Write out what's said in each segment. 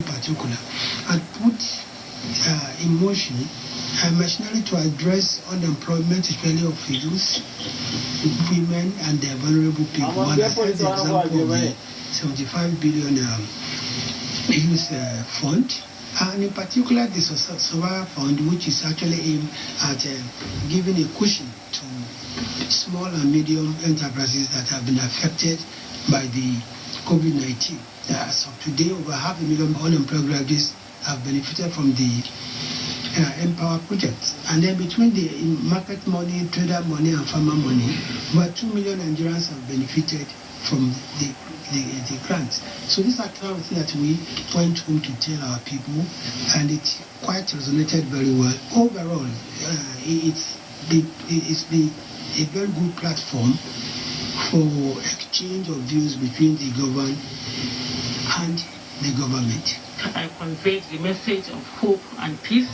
particular, had put in motion machinery to address unemployment, especially of youth, women, and the vulnerable people. And I said the example of the 75 billion youth fund, and in particular the Survivor Fund, which is actually aimed at giving a cushion to small and medium enterprises that have been affected by the COVID-19. As of today, over 500,000 unemployed graduates have benefited from the Empower project. And then between the market money, trader money, and farmer money, over 2 million Nigerians have benefited from the grants. So these are kind of things that we went home to tell our people, and it quite resonated very well. Overall, it's been a very good platform for exchange of views between the government and the government. I conveyed the message of hope and peace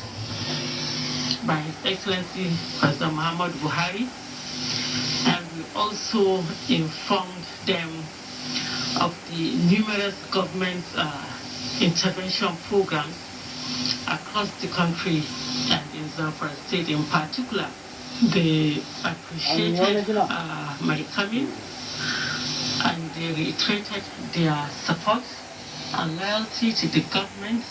by His Excellency President Muhammadu Buhari, and we also informed them of the numerous government intervention programs across the country and in Zamfara State in particular. They appreciated my coming, and they reiterated their support and loyalty to the government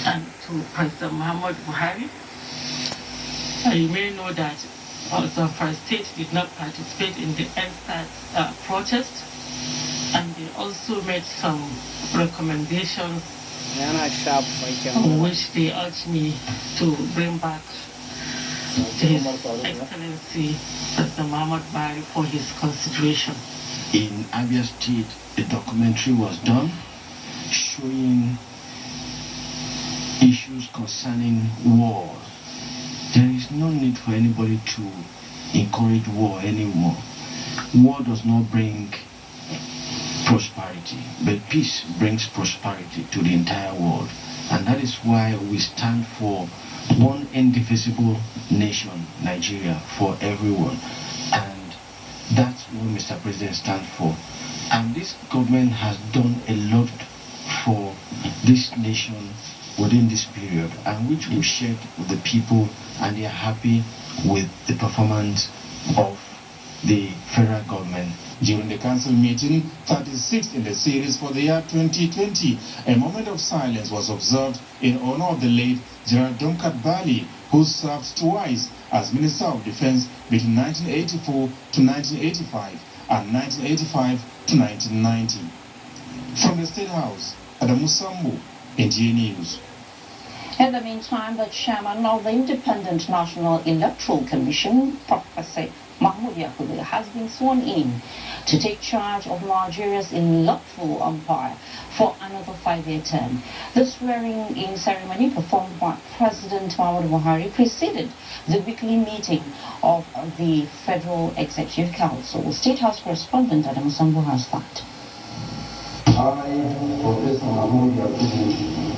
and to President Muhammadu Buhari. You may know that Zamfara State did not participate in the EndSARS protest, and they also made some recommendations which they urged me to bring back to His Excellency President Muhammadu Buhari for his consideration. In Abia State, a documentary was done showing issues concerning war. There is no need for anybody to encourage war anymore. War does not bring prosperity, but peace brings prosperity to the entire world. And that is why we stand for one indivisible nation, Nigeria, for everyone. And that's what Mr. President stands for. And this government has done a lot for this nation within this period, and which we shared with the people, and they are happy with the performance of the federal government. During the council meeting, 36th in the series for the year 2020, a moment of silence was observed in honor of the late General Domkat Bali, who served twice as Minister of Defense between 1984 to 1985 and 1985 to 1990. From the State House, Adamu Sambo, NTA News. In the meantime, the chairman of the Independent National Electoral Commission, Professor Mahmoud Yakubu, has been sworn in to take charge of Nigeria's electoral umpire for another 5-year term. The swearing-in ceremony performed by President Muhammadu Buhari preceded the weekly meeting of the Federal Executive Council. State House correspondent Adamu Sambo has that.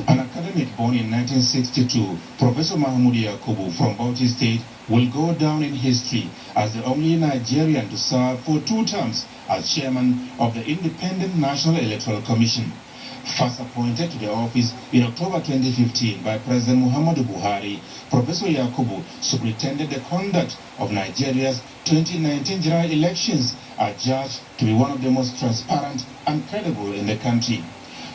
An academic born in 1962, Professor Mahmoud Yakubu from Bauchi State will go down in history as the only Nigerian to serve for 2 terms as chairman of the Independent National Electoral Commission. First appointed to the office in October 2015 by President Muhammadu Buhari, Professor Yakubu superintended the conduct of Nigeria's 2019 general elections, adjudged to be one of the most transparent and credible in the country.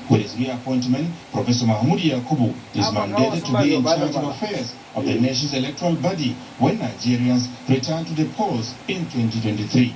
With his reappointment, Professor Mahmoud Yakubu is mandated to be in charge of affairs of the nation's electoral body when Nigerians return to the polls in 2023.